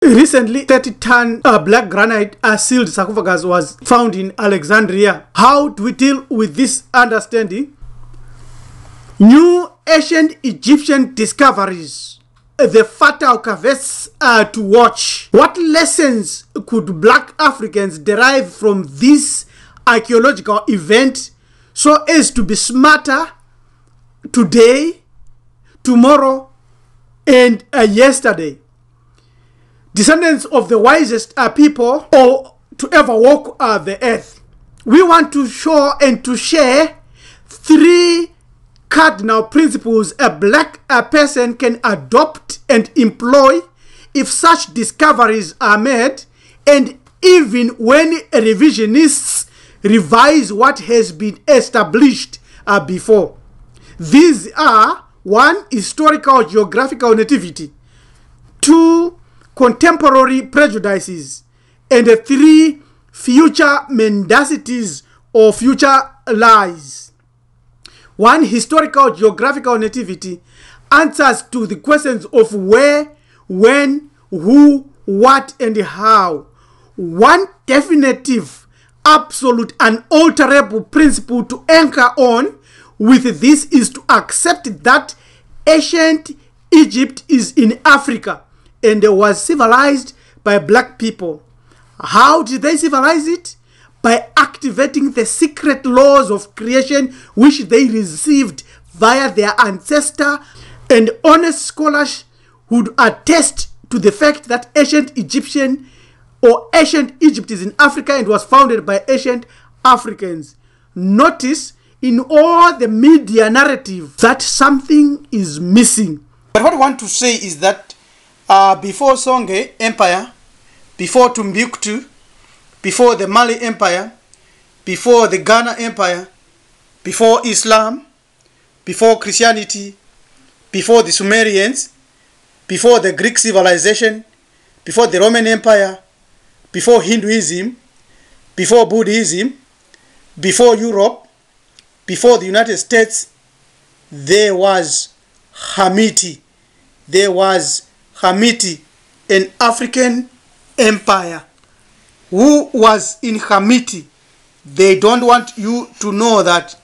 Recently, 30-ton black granite sealed sarcophagus was found in Alexandria. How do we deal with this understanding? New ancient Egyptian discoveries. The fertile caves to watch. What lessons could black Africans derive from this archaeological event so as to be smarter today, tomorrow, and yesterday? Descendants of the wisest people or to ever walk the earth. We want to show and to share 3 cardinal principles a black person can adopt and employ if such discoveries are made, and even when revisionists revise what has been established before. These are: 1. Historical geographical nativity, 2. Contemporary prejudices, and 3. Future mendacities or future lies. 1. Historical geographical nativity answers to the questions of where, when, who, what, and how. One definitive, absolute, unalterable principle to anchor on with this is to accept that ancient Egypt is in Africa and was civilized by black people. How did they civilize it? By activating the secret laws of creation which they received via their ancestor, and honest scholars would attest to the fact that ancient Egypt is in Africa and was founded by ancient Africans. Notice in all the media narrative that something is missing. But what I want to say is that before Songhai Empire, before Timbuktu, before the Mali Empire, before the Ghana Empire, before Islam, before Christianity, before the Sumerians, before the Greek civilization, before the Roman Empire, before Hinduism, before Buddhism, before Europe, before the United States, there was Hamiti. There was Hamiti, an African empire. Who was in Hamiti? They don't want you to know that.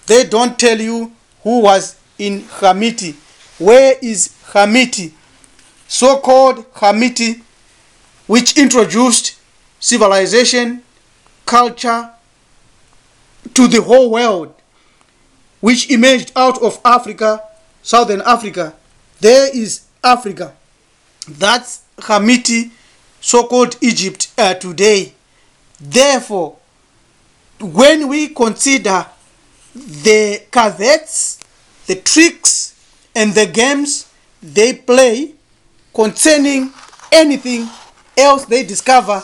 They don't tell you who was in Hamiti. Where is Hamiti? So-called Hamiti, which introduced civilization, culture to the whole world, which emerged out of Africa, Southern Africa. There is Africa. That's Hamiti, so-called Egypt today. Therefore, when we consider the caveats, the tricks, and the games they play concerning anything else they discover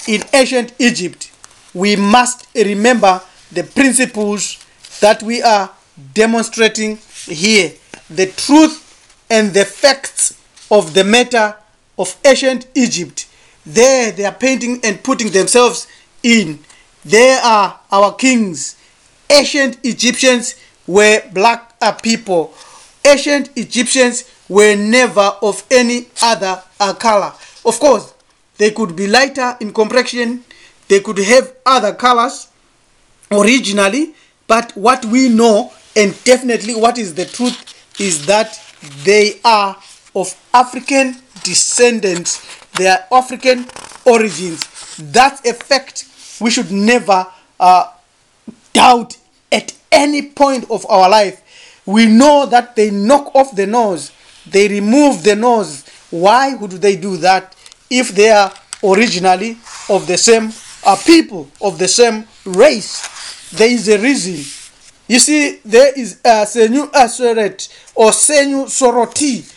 in ancient Egypt, we must remember the principles that we are demonstrating here. The truth and the facts of the matter of ancient Egypt. There they are painting and putting themselves in. There are our kings. Ancient Egyptians were black people. Ancient Egyptians were never of any other color. Of course, they could be lighter in complexion. They could have other colors originally. But what we know, and definitely what is the truth, is that they are of African descendants. They are African origins. That's a fact we should never doubt at any point of our life. We know that they knock off the nose. They remove the nose. Why would they do that if they are originally of the same people, of the same race? There is a reason. You see, there is a Senu Aseret or Senu Soroti.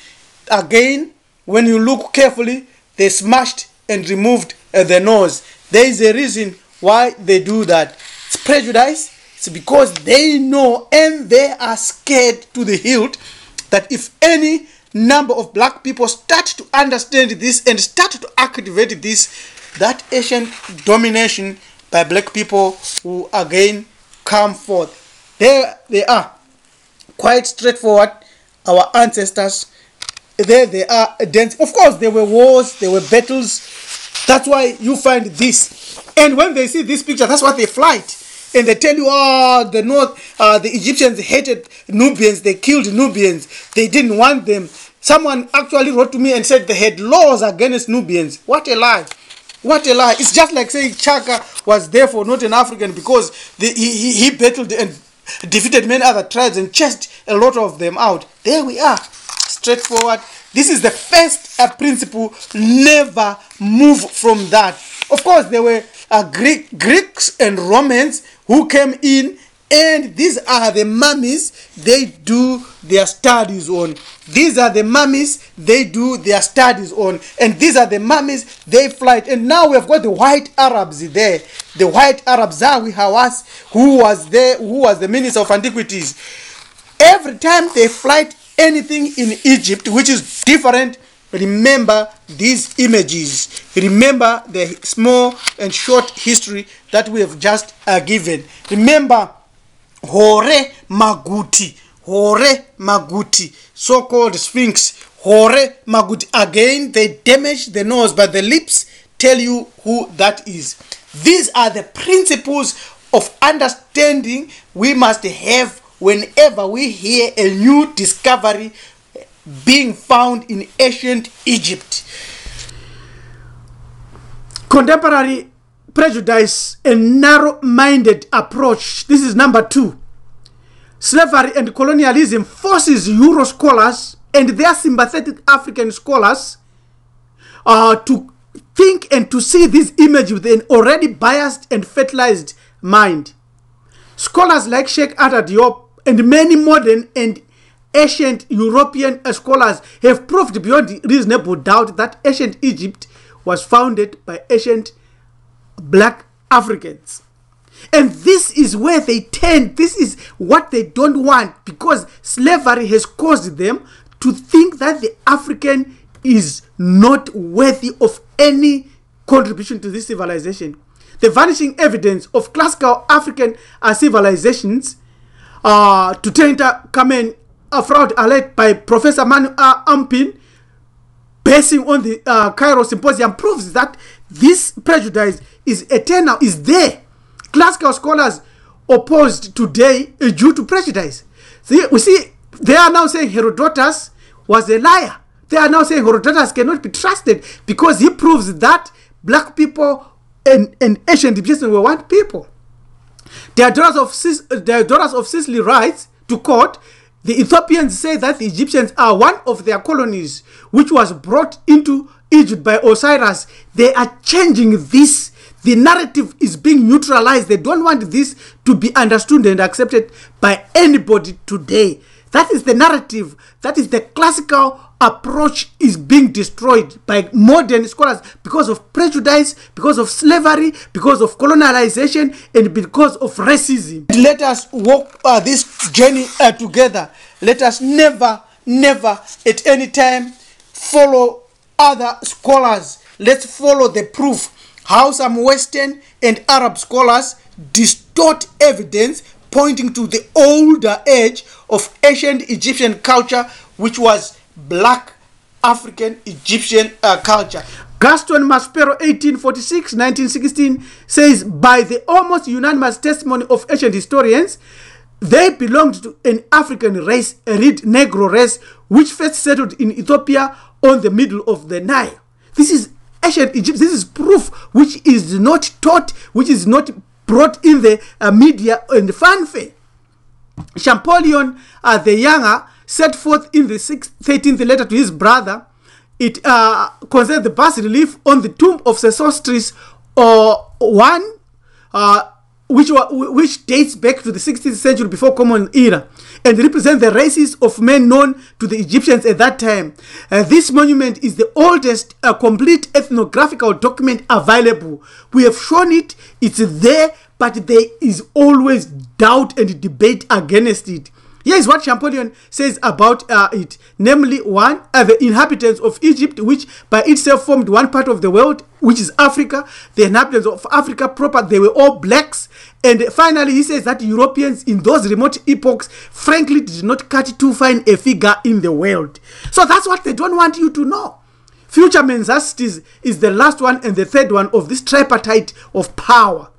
Again, when you look carefully, they smashed and removed the nose. There is a reason why they do that. It's prejudice. It's because they know and they are scared to the hilt that if any number of black people start to understand this and start to activate this, that ancient domination by black people will again come forth. There they are. Quite straightforward. Our ancestors there they are dancing. Of course, there were wars, there were battles. That's why you find this. And when they see this picture, that's what they flight. And they tell you, oh, the Egyptians hated Nubians. They killed Nubians. They didn't want them. Someone actually wrote to me and said they had laws against Nubians. What a lie. What a lie. It's just like saying Chaka was therefore not an African because he battled and defeated many other tribes and chased a lot of them out. There we are. Straightforward. This is the first principle. Never move from that. Of course, there were Greeks and Romans who came in, and these are the mummies they do their studies on. These are the mummies they do their studies on. And these are the mummies they flight. And now we have got the white Arabs there. The white Arab Zawi Hawass, who was there, who was the minister of antiquities. Every time they flight anything in Egypt which is different, remember these images. Remember the small and short history that we have just given. Remember Hore Maguti. Hore Maguti, so-called Sphinx. Hore Maguti. Again, they damage the nose, but the lips tell you who that is. These are the principles of understanding we must have whenever we hear a new discovery being found in ancient Egypt. Contemporary prejudice and narrow-minded approach. This is number 2. Slavery and colonialism forces Euro scholars and their sympathetic African scholars to think and to see this image with an already biased and fertilized mind. Scholars like Sheikh Anta Diop and many modern and ancient European scholars have proved beyond reasonable doubt that ancient Egypt was founded by ancient black Africans. And this is where they tend, this is what they don't want, because slavery has caused them to think that the African is not worthy of any contribution to this civilization. The vanishing evidence of classical African civilizations to Tenta Kamen, a fraud alleged by Professor Manu Ampin, basing on the Cairo Symposium, proves that this prejudice is eternal, is there. Classical scholars opposed today due to prejudice. We see, they are now saying Herodotus was a liar. They are now saying Herodotus cannot be trusted because he proves that black people and ancient Egyptians were one people. Diodorus of Sicily writes to quote, the Ethiopians say that the Egyptians are one of their colonies which was brought into Egypt by Osiris. They are changing this. The narrative is being neutralized. They don't want this to be understood and accepted by anybody today. That is the narrative. That is the classical approach is being destroyed by modern scholars because of prejudice, because of slavery, because of colonialization, and because of racism. Let us walk this journey together. Let us never at any time follow other scholars. Let's follow the proof. How some Western and Arab scholars distort evidence pointing to the older age of ancient Egyptian culture, which was black African Egyptian culture. Gaston Maspero, 1846-1916, says, by the almost unanimous testimony of ancient historians, they belonged to an African race, a red Negro race, which first settled in Ethiopia on the middle of the Nile. This is ancient Egypt. This is proof which is not taught, which is not brought in the media and the fanfare. Champollion the Younger set forth in the 13th letter to his brother. It concerns the bas relief on the tomb of Sesostris, which dates back to the 16th century before Common Era, and represent the races of men known to the Egyptians at that time. This monument is the oldest complete ethnographical document available. We have shown it, it's there, but there is always doubt and debate against it. Here is what Champollion says about it. Namely, one, the inhabitants of Egypt, which by itself formed one part of the world, which is Africa. The inhabitants of Africa proper, they were all blacks. And finally, he says that Europeans in those remote epochs, frankly, did not cut too fine a figure in the world. So that's what they don't want you to know. Future Menzacity is the last one and the third one of this tripartite of power.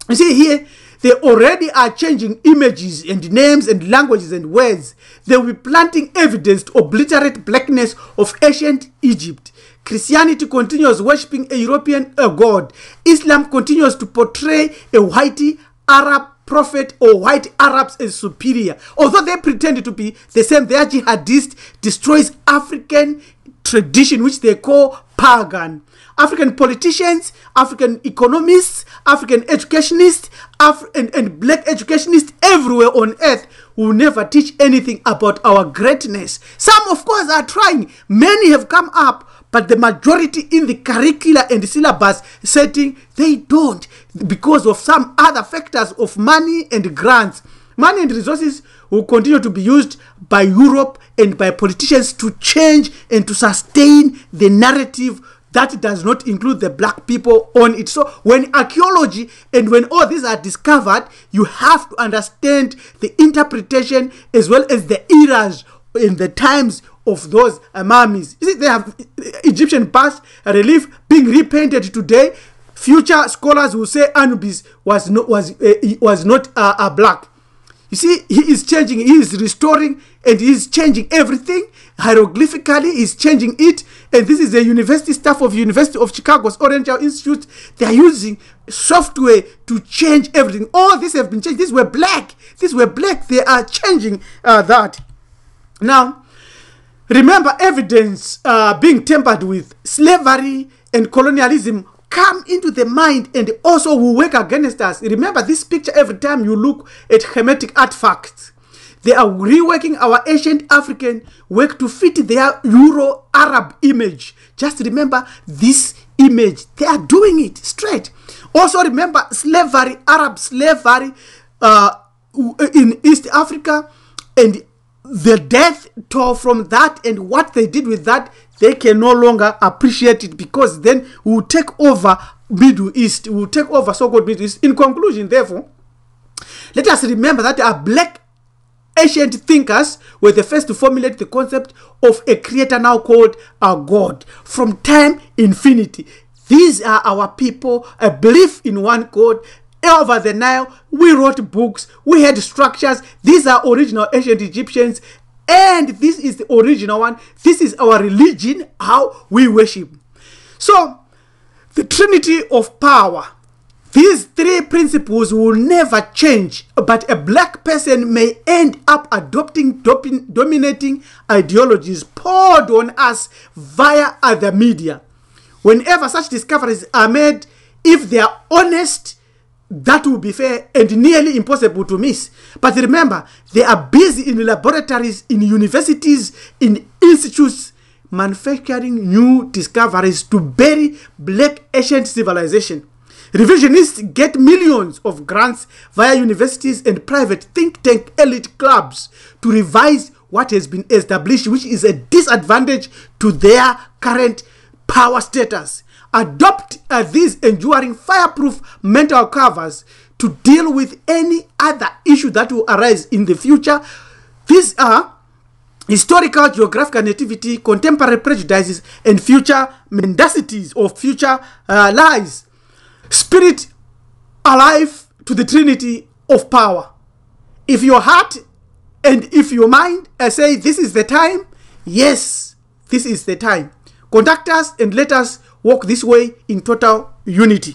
You see here, they already are changing images and names and languages and words. They will be planting evidence to obliterate blackness of ancient Egypt. Christianity continues worshipping a European god. Islam continues to portray a white Arab prophet or white Arabs as superior. Although they pretend to be the same, their jihadist destroys African tradition, which they call pagan. African politicians, African economists, African educationists, and black educationists everywhere on earth will never teach anything about our greatness. Some, of course, are trying. Many have come up, but the majority in the curricula and the syllabus setting, they don't, because of some other factors of money and grants. Money and resources will continue to be used by Europe and by politicians to change and to sustain the narrative that does not include the black people on it. So when archaeology and when all these are discovered, you have to understand the interpretation as well as the eras in the times of those mummies. You see, they have Egyptian past relief being repainted today. Future scholars will say Anubis was not black. You see, he is changing, he is restoring, and he is changing everything. Hieroglyphically, he is changing it. And this is the university staff of University of Chicago's Oriental Institute. They are using software to change everything. All this have been changed. These were black. These were black. They are changing that. Now, remember, evidence being tampered with, slavery and colonialism come into the mind and also will work against us. Remember this picture every time you look at Hermetic artifacts. They are reworking our ancient African work to fit their Euro-Arab image. Just remember this image. They are doing it straight. Also remember slavery, Arab slavery in East Africa, and the death toll from that and what they did with that. They can no longer appreciate it, because then we will take over Middle East. We will take over so-called Middle East. In conclusion, therefore, let us remember that our black ancient thinkers were the first to formulate the concept of a creator now called our God from time infinity. These are our people, a belief in one God. Over the Nile, we wrote books, we had structures. These are original ancient Egyptians. And this is the original one. This is our religion, how we worship. So, the Trinity of power. These three principles will never change, but a black person may end up adopting dominating ideologies poured on us via other media. Whenever such discoveries are made, if they are honest, that will be fair and nearly impossible to miss. But remember, they are busy in laboratories, in universities, in institutes, manufacturing new discoveries to bury black ancient civilization. Revisionists get millions of grants via universities and private think tank elite clubs to revise what has been established, which is a disadvantage to their current power status. Adopt these enduring fireproof mental covers to deal with any other issue that will arise in the future. These are historical, geographical nativity, contemporary prejudices, and future mendacities or future lies. Spirit alive to the Trinity of power. If your heart and if your mind say this is the time, yes, this is the time. Contact us and let us walk this way in total unity.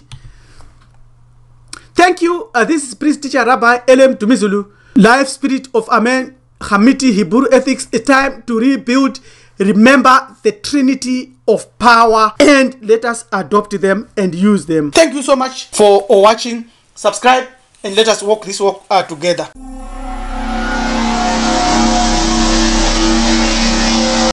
Thank you. This is Priest Teacher Rabbi Elem Tumizulu. Life Spirit of Amen, Hamiti, Hebrew Ethics. It's time to rebuild. Remember the Trinity of power and let us adopt them and use them. Thank you so much for watching. Subscribe and let us walk this walk together.